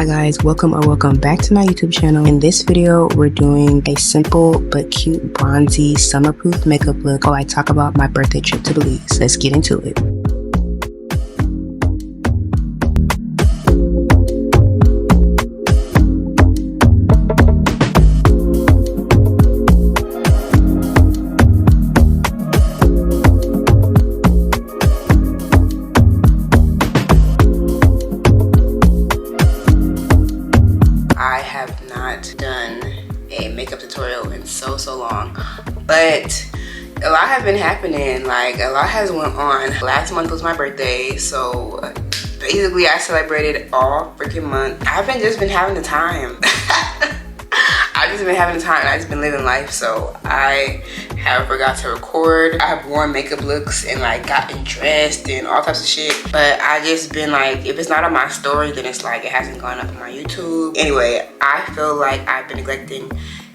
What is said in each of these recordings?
Hi guys, welcome back to my YouTube channel. In this video, we're doing a simple but cute bronzy summer-proof makeup look while I talk about my birthday trip to Belize. Let's get into it. Done a makeup tutorial in so long, but a lot has been happening. Like, a lot has went on. Last month was my birthday, so basically I celebrated all freaking month. I've just been having the time. I've just been having the time. I've just been living life, so I have forgot to record. I've worn makeup looks and like gotten dressed and all types of shit, but I just been like, if it's not on my story, then it's like it hasn't gone up on my YouTube. Anyway, I feel like I've been neglecting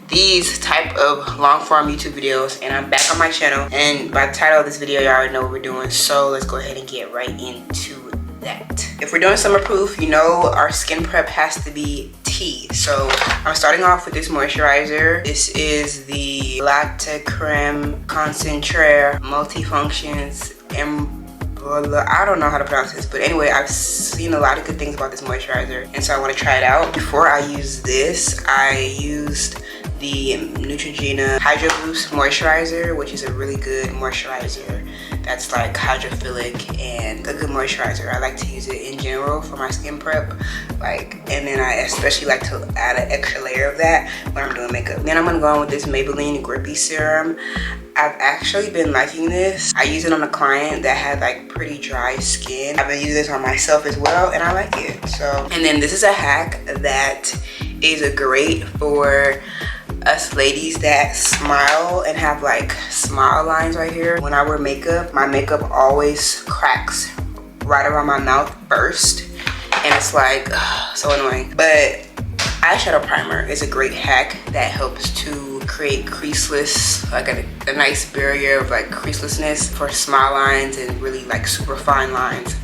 these type of long form YouTube videos, and I'm back on my channel, and by the title of this video you already know what we're doing, so let's go ahead and get right into that. If we're doing summer proof, you know our skin prep has to be tea. So I'm starting off with this moisturizer. This is the Latte Creme Concentrate Multifunctions I don't know how to pronounce this, but anyway, I've seen a lot of good things about this moisturizer, and so I want to try it out. Before I use this, I used the Neutrogena Hydro Boost moisturizer, which is a really good moisturizer that's like hydrophilic and a good moisturizer. I like to use it in general for my skin prep, like, and then I especially like to add an extra layer of that when I'm doing makeup. Then I'm gonna go on with this Maybelline Grippy Serum. I've actually been liking this. I use it on a client that had like pretty dry skin. I've been using this on myself as well, and I like it. So, and then this is a hack that is great for us ladies that smile and have like smile lines right here. When I wear makeup, my makeup always cracks right around my mouth first, and it's like so annoying. But eyeshadow primer is a great hack that helps to create creaseless, like a nice barrier of like creaselessness for smile lines and really like super fine lines,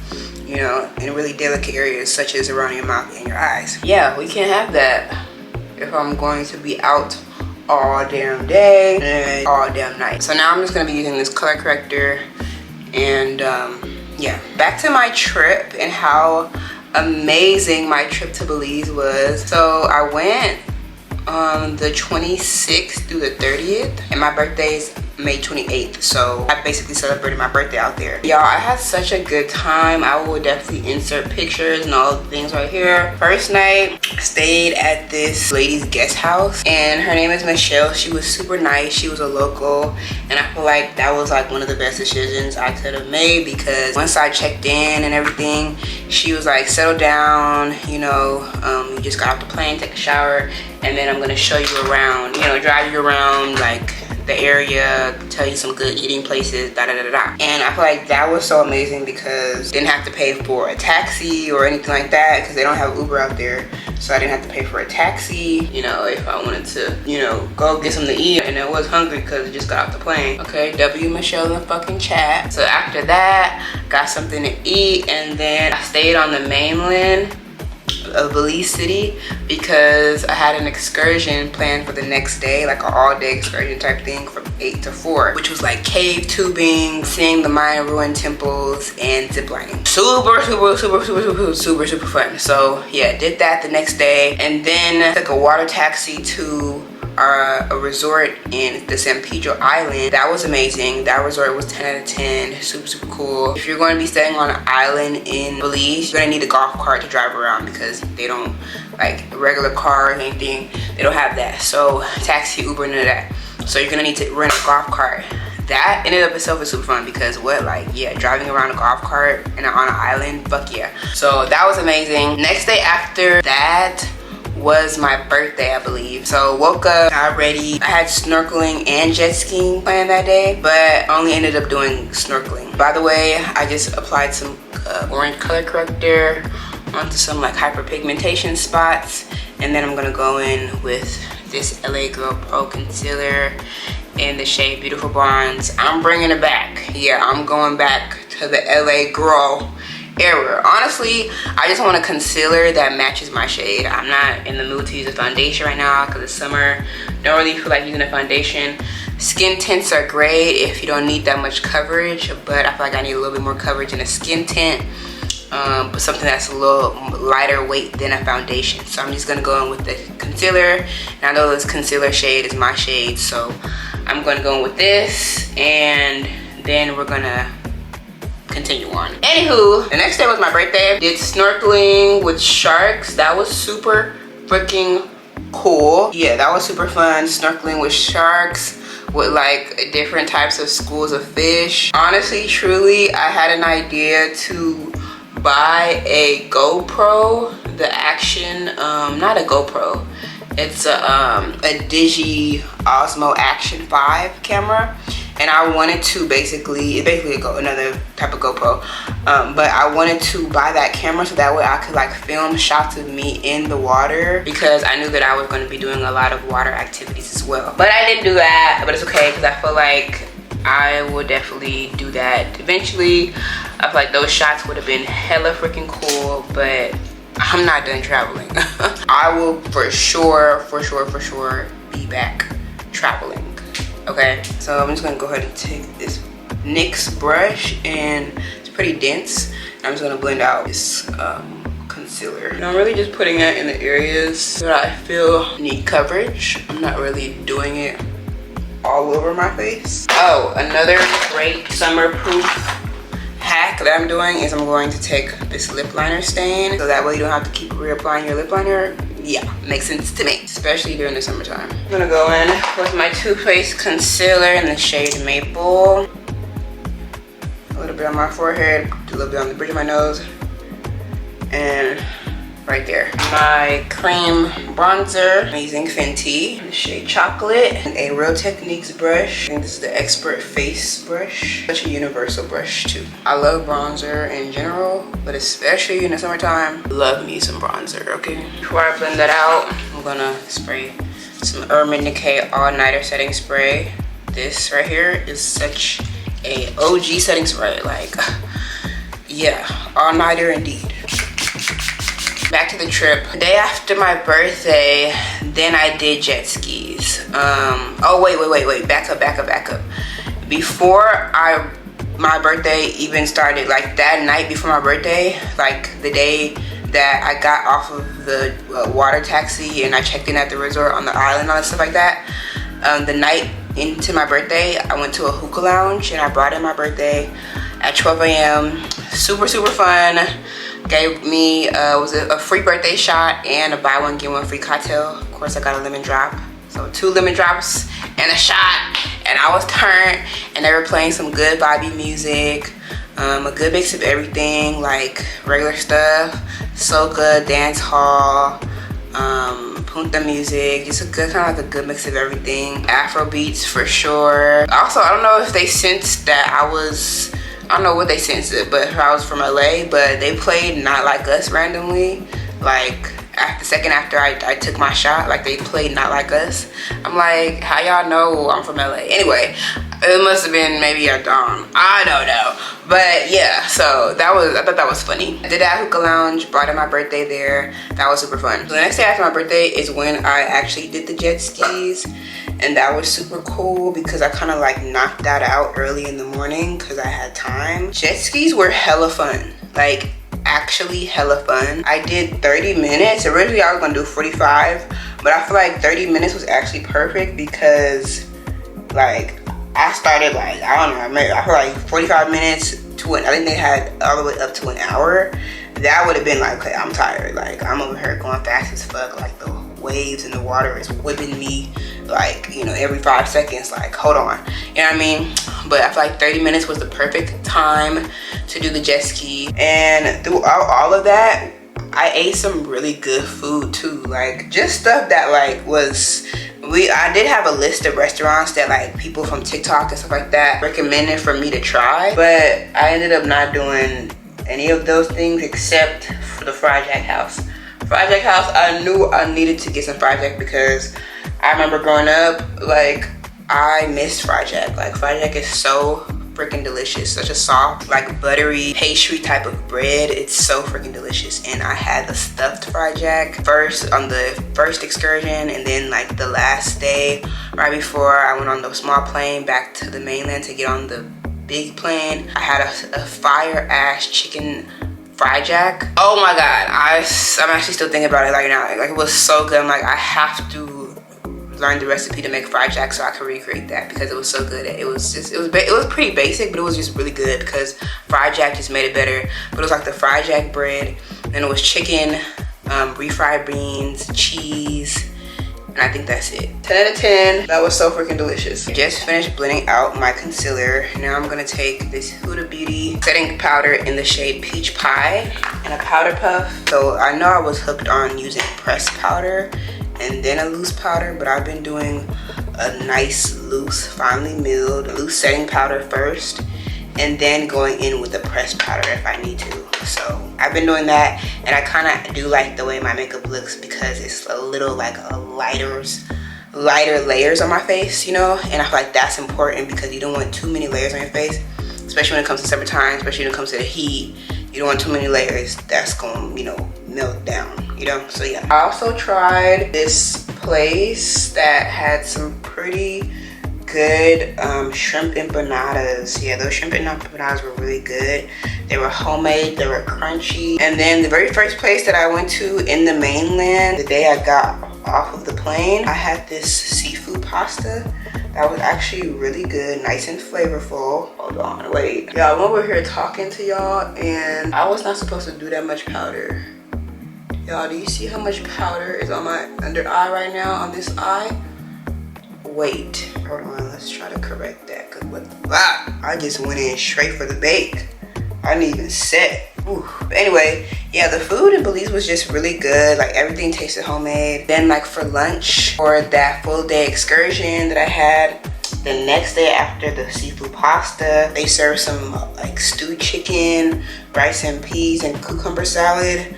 you know, in really delicate areas such as around your mouth and your eyes. Yeah, we can't have that if I'm going to be out all damn day and all damn night. So now I'm just gonna be using this color corrector, and yeah, back to my trip and how amazing my trip to Belize was. So I went on the 26th through the 30th, and my birthday's May 28th, so I basically celebrated my birthday out there. Y'all, I had such a good time. I will definitely insert pictures and all the things right here. First night, stayed at this lady's guest house, and her name is Michelle. She was super nice. She was a local, and I feel like that was like one of the best decisions I could have made, because once I checked in and everything, she was like, settle down, you know, you just got off the plane, take a shower, and then I'm gonna show you around, you know, drive you around like the area, tell you some good eating places, da da da da. And I feel like that was so amazing because I didn't have to pay for a taxi or anything like that, because they don't have Uber out there, so I didn't have to pay for a taxi, you know, if I wanted to, you know, go get something to eat, and I was hungry because I just got off the plane. Okay, W Michelle in the fucking chat. So after that, got something to eat, and then I stayed on the mainland of Belize City because I had an excursion planned for the next day, like an all-day excursion type thing from 8 to 4, which was like cave tubing, seeing the Mayan ruined temples, and ziplining. Super fun. So yeah, did that the next day, and then took a water taxi to a resort in the San Pedro Island. That was amazing. That resort was 10 out of 10. Super cool. If you're going to be staying on an island in Belize, you're gonna need a golf cart to drive around, because they don't, like regular cars or anything, they don't have that. So taxi, Uber, none of that. So you're gonna need to rent a golf cart. That in and of itself is super fun, because what, like, yeah, driving around a golf cart and on an island, fuck yeah. So that was amazing. Next day after that was my birthday, I believe. So woke up, got ready. I had snorkeling and jet skiing planned that day, but only ended up doing snorkeling. By the way, I just applied some orange color corrector onto some like hyperpigmentation spots, and then I'm gonna go in with this LA Girl Pro Concealer in the shade Beautiful Bronze. I'm bringing it back. Yeah, I'm going back to the LA Girl error. Honestly, I just want a concealer that matches my shade. I'm not in the mood to use a foundation right now because it's summer. Don't really feel like using a foundation. Skin tints are great if you don't need that much coverage, but I feel like I need a little bit more coverage in a skin tint. But something that's a little lighter weight than a foundation. So I'm just gonna go in with the concealer. And I know this concealer shade is my shade, so I'm gonna go in with this, and then we're gonna continue on. Anywho, the next day was my birthday. Did snorkeling with sharks. That was super freaking cool. Yeah, that was super fun. Snorkeling with sharks, with like different types of schools of fish. Honestly, truly, I had an idea to buy a GoPro, the Action, not a GoPro, it's a Digi Osmo Action 5 camera, and I wanted to basically, it's basically another type of GoPro, but I wanted to buy that camera so that way I could like film shots of me in the water, because I knew that I was going to be doing a lot of water activities as well. But I didn't do that, but it's okay because I feel like I will definitely do that eventually. I feel like those shots would have been hella freaking cool, but I'm not done traveling. I will for sure be back traveling. Okay, so I'm just gonna go ahead and take this NYX brush, and it's pretty dense. I'm just gonna blend out this concealer. And I'm really just putting it in the areas that I feel need coverage. I'm not really doing it all over my face. Oh, another great summer proof hack that I'm doing is I'm going to take this lip liner stain, so that way you don't have to keep reapplying your lip liner. Yeah, makes sense to me, especially during the summertime. I'm gonna go in with my Too Faced concealer in the shade Maple. A little bit on my forehead, do a little bit on the bridge of my nose, and right there. My cream bronzer, I'm using Fenty in the shade Chocolate, and a Real Techniques brush. I think this is the Expert Face brush. Such a universal brush too. I love bronzer in general, but especially in the summertime, love me some bronzer, okay? Before I blend that out, I'm gonna spray some Urban Decay All Nighter Setting Spray. This right here is such a OG setting spray, like, yeah, all nighter indeed. Back to the trip. The day after my birthday, then I did jet skis. Oh wait, back up. Before my birthday even started, like that night before my birthday, like the day that I got off of the water taxi and I checked in at the resort on the island and all that stuff like that, the night into my birthday, I went to a hookah lounge and I brought in my birthday at 12 a.m. Super fun. Gave me was a free birthday shot and a buy one get one free cocktail. Of course, I got a lemon drop, so 2 lemon drops and a shot, and I was turned. And they were playing some good vibey music, a good mix of everything, like regular stuff, soca, dance hall, punta music, just a good kind of like a good mix of everything. Afro beats for sure. Also, I don't know if they sensed that I don't know what they sensed it, but I was from LA, but they played Not Like Us randomly. Like second after I took my shot, like they played Not Like Us. I'm like, how y'all know I'm from LA? Anyway, it must have been maybe a dawn. I don't know. But yeah, so I thought that was funny. I did that hookah lounge, brought in my birthday there. That was super fun. So the next day after my birthday is when I actually did the jet skis. And that was super cool because I kind of like knocked that out early in the morning because I had time. Jet skis were hella fun. Like actually hella fun. I did 30 minutes. Originally I was gonna do 45, but I feel like 30 minutes was actually perfect because like I started like, I don't know, I feel like 45 minutes to I think they had all the way up to an hour. That would have been like, okay, I'm tired. Like I'm over here going fast as fuck. Like the waves in the water is whipping me like, you know, every 5 seconds, like hold on, you know what I mean? But I feel like 30 minutes was the perfect time to do the jet ski. And throughout all of that, I ate some really good food too, like just stuff that like was, I did have a list of restaurants that like people from TikTok and stuff like that recommended for me to try, but I ended up not doing any of those things except for the Fried Jack House. Fried Jack House, I knew I needed to get some Fried Jack because I remember growing up, like I missed Fried Jack. Like Fried Jack is so freaking delicious. Such a soft, like buttery pastry type of bread. It's so freaking delicious. And I had the stuffed fried jack first on the first excursion, and then like the last day right before I went on the small plane back to the mainland to get on the big plane, I had a fire ass chicken fried jack. Oh my god, I'm actually still thinking about it right now. Like it was so good. I'm like, I have to learn the recipe to make fried jack so I can recreate that, because it was so good. It was pretty basic, but it was just really good because fried jack just made it better. But it was like the fried jack bread, then it was chicken, refried beans, cheese, and I think that's it. 10 out of 10. That was so freaking delicious. I just finished blending out my concealer. Now I'm gonna take this Huda Beauty setting powder in the shade Peach Pie and a powder puff. So I know I was hooked on using pressed powder and then a loose powder, but I've been doing a nice loose, finely milled loose setting powder first, and then going in with the pressed powder if I need to. So I've been doing that, and I kind of do like the way my makeup looks because it's a little like a lighter layers on my face, you know. And I feel like that's important because you don't want too many layers on your face, especially when it comes to summertime, especially when it comes to the heat. You don't want too many layers. That's gonna, you know, melt down, you know. So yeah, I also tried this place that had some pretty good shrimp empanadas. Yeah, those shrimp empanadas were really good. They were homemade, they were crunchy. And then the very first place that I went to in the mainland, the day I got off of the plane, I had this seafood pasta that was actually really good, nice and flavorful. Hold on, wait. Y'all, I'm over here talking to y'all, and I was not supposed to do that much powder. Y'all, do you see how much powder is on my under eye right now, on this eye? Wait, hold on, let's try to correct that, cause what the fuck? I just went in straight for the bake. I didn't even set. Ooh. But anyway, yeah, the food in Belize was just really good. Like everything tasted homemade. Then like for lunch, for that full day excursion that I had, the next day after the seafood pasta, they served some like stewed chicken, rice and peas, and cucumber salad.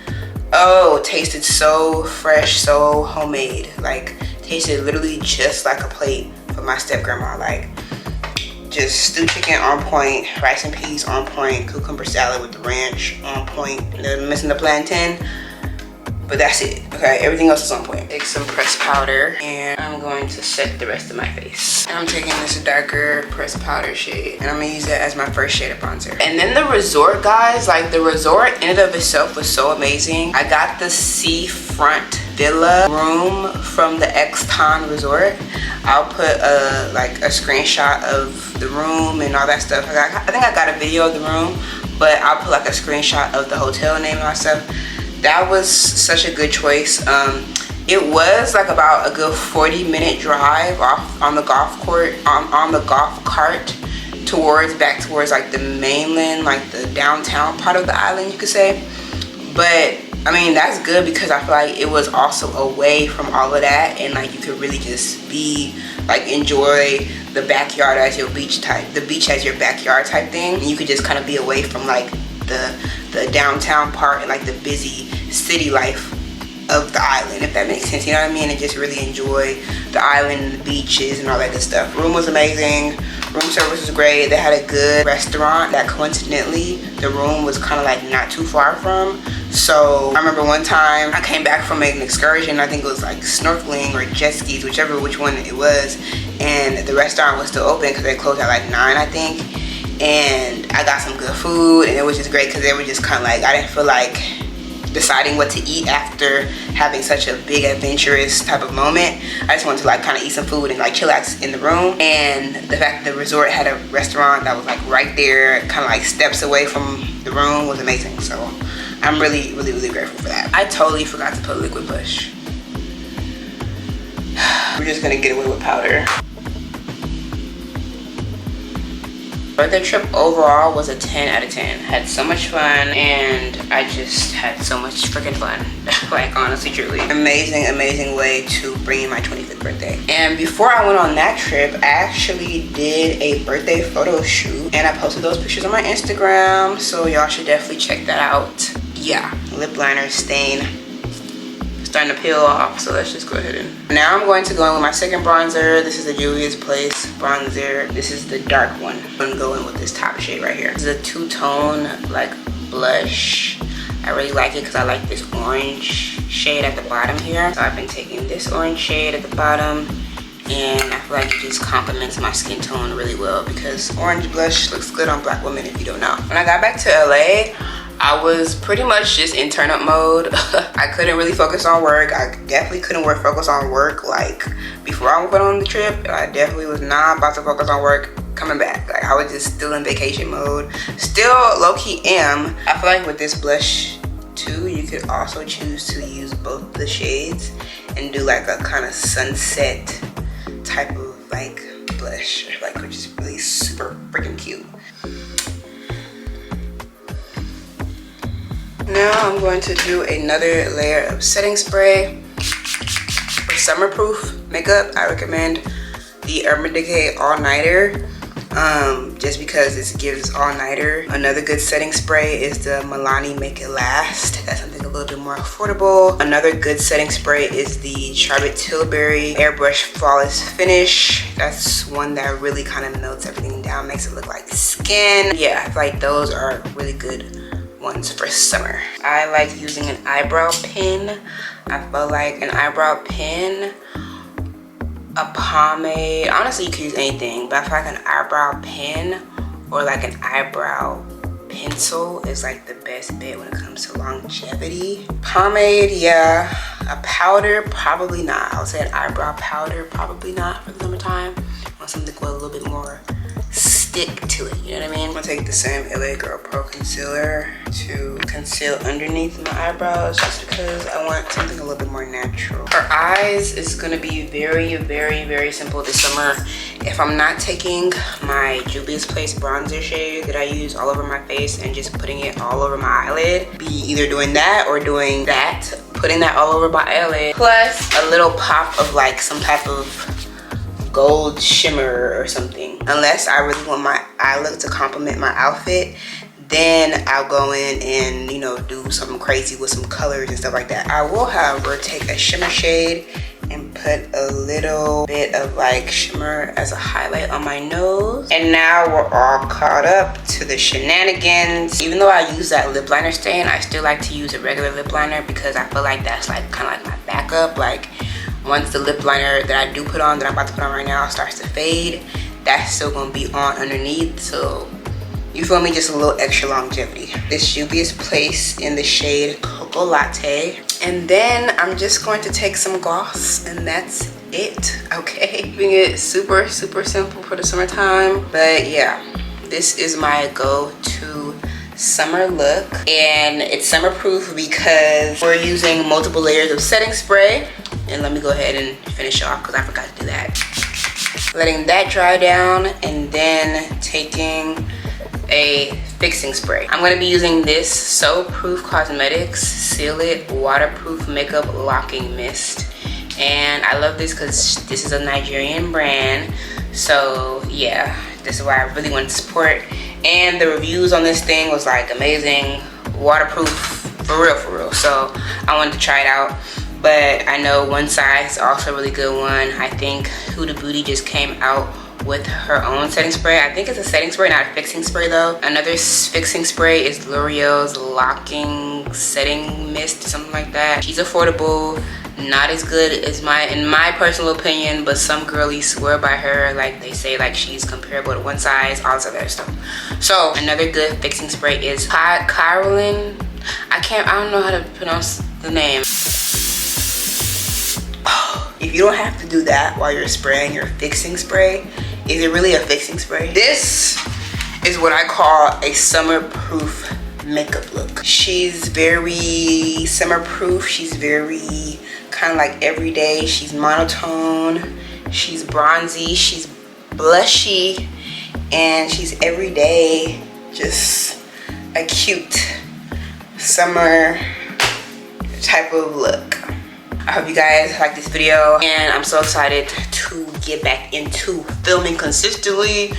Oh, it tasted so fresh, so homemade. Like tasted literally just like a plate for my step grandma. Like just stewed chicken on point, rice and peas on point, cucumber salad with the ranch on point. They're missing the plantain, but that's it. Okay, everything else is on point. Take some pressed powder, and I'm going to set the rest of my face. And I'm taking this darker pressed powder shade, and I'm gonna use that as my first shade of bronzer. And then the resort, guys, like the resort in and of itself was so amazing. I got the seafront villa room from the X-Ton resort. I'll put a screenshot of the room and all that stuff. I think I got a video of the room, but I'll put like a screenshot of the hotel name and all that stuff. That was such a good choice. It was like about a good 40-minute drive off on the golf court, on the golf cart back towards like the mainland, like the downtown part of the island, you could say. But I mean, that's good because I feel like it was also away from all of that, and like you could really just be like enjoy the backyard as your beach as your backyard type thing. And you could just kind of be away from like the downtown part and like the busy city life of the island, if that makes sense, you know what I mean? And just really enjoy the island and the beaches and all that good stuff. Room was amazing. Room service was great. They had a good restaurant that coincidentally the room was kind of like not too far from. So I remember one time I came back from an excursion, I think it was like snorkeling or jet skis, which one it was, and the restaurant was still open because they closed at like 9, I think. And I got some good food, and it was just great because they were just kind of like, I didn't feel like deciding what to eat after having such a big adventurous type of moment. I just wanted to like kind of eat some food and like chillax in the room. And the fact that the resort had a restaurant that was like right there, kind of like steps away from the room, was amazing. So I'm really, really, really grateful for that. I totally forgot to put liquid blush. We're just gonna get away with powder. Birthday trip overall was a 10 out of 10. Had so much fun, and I just had so much freaking fun. Like honestly, truly. Amazing way to bring in my 25th birthday. And before I went on that trip, I actually did a birthday photo shoot, and I posted those pictures on my Instagram, so y'all should definitely check that out. Yeah, lip liner stain starting to peel off, so let's just go ahead and... Now I'm going to go in with my second bronzer. This is the Juvia's Place bronzer. This is the dark one. I'm gonna go in with this top shade right here. This is a two-tone like blush. I really like it because I like this orange shade at the bottom here. So I've been taking this orange shade at the bottom, and I feel like it just complements my skin tone really well because orange blush looks good on black women if you don't know. When I got back to LA, I was pretty much just in turn up mode. I couldn't really focus on work. I definitely couldn't focus on work like before I went on the trip. I definitely was not about to focus on work coming back. Like I was just still in vacation mode. Still low-key am. I feel like with this blush too, you could also choose to use both the shades and do like a kind of sunset type of like blush, like, which is really super freaking cute. Now I'm going to do another layer of setting spray. For summer proof makeup, I recommend the Urban Decay All Nighter, just because it gives all nighter. Another good setting spray is the Milani Make It Last. That's something a little bit more affordable. Another good setting spray is the Tilbury Airbrush Flawless Finish. That's one that really kind of melts everything down, makes it look like skin. Yeah, I feel like those are really good ones for summer. I like using an eyebrow pin. I feel like an eyebrow pin, a pomade, honestly you could use anything, but I feel like an eyebrow pin or like an eyebrow pencil is like the best bet when it comes to longevity. Pomade, yeah. A powder, probably not. I would say an eyebrow powder, probably not for the summertime. I want something with a little bit more stick to it, you know what I mean? I'm gonna take the same LA Girl Pro concealer to conceal underneath my eyebrows just because I want something a little bit more natural. For eyes, it's gonna be very, very, very simple this summer. If I'm not taking my Juvia's Place bronzer shade that I use all over my face and just putting it all over my eyelid, be either doing that or doing that, putting that all over my eyelid, plus a little pop of like some type of gold shimmer or something. Unless I really want my eye look to complement my outfit, then I'll go in and, you know, do something crazy with some colors and stuff like that. I will, however, take a shimmer shade and put a little bit of like shimmer as a highlight on my nose. And now we're all caught up to the shenanigans. Even though I use that lip liner stain, I still like to use a regular lip liner because I feel like that's like kind of like my backup. Like once the lip liner that I do put on, that I'm about to put on right now, starts to fade, that's still gonna be on underneath. So you feel me, just a little extra longevity. This Juvia's Place in the shade Cocoa Latte. And then I'm just going to take some gloss and that's it, okay? Keeping it super, super simple for the summertime. But yeah, this is my go-to summer look. And it's summer proof because we're using multiple layers of setting spray. And let me go ahead and finish off because I forgot to do that. Letting that dry down and then taking a fixing spray. I'm going to be using this Sooo Proof Cosmetics Seal It Waterproof Makeup Locking Mist. And I love this because this is a Nigerian brand. So yeah, this is why I really want to support. And the reviews on this thing was like amazing. Waterproof, for real. So I wanted to try it out. But I know One Size is also a really good one. I think Huda Beauty just came out with her own setting spray. I think it's a setting spray, not a fixing spray though. Another fixing spray is L'Oreal's Locking Setting Mist, something like that. She's affordable, not as good as in my personal opinion, but some girlies swear by her. Like they say like she's comparable to One Size, all this other stuff. So another good fixing spray is Kryolan. I don't know how to pronounce the name. If you don't have to do that while you're spraying your fixing spray, is it really a fixing spray? This is what I call a summer proof makeup look. She's very summer proof. She's very kind of like everyday. She's monotone. She's bronzy. She's blushy. And she's everyday. Just a cute summer type of look. I hope you guys like this video, and I'm so excited to get back into filming consistently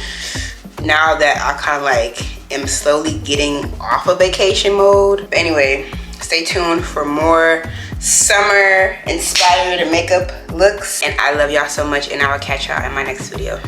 now that I kind of like am slowly getting off of vacation mode. But anyway, stay tuned for more summer inspired makeup looks. And I love y'all so much, and I will catch y'all in my next video.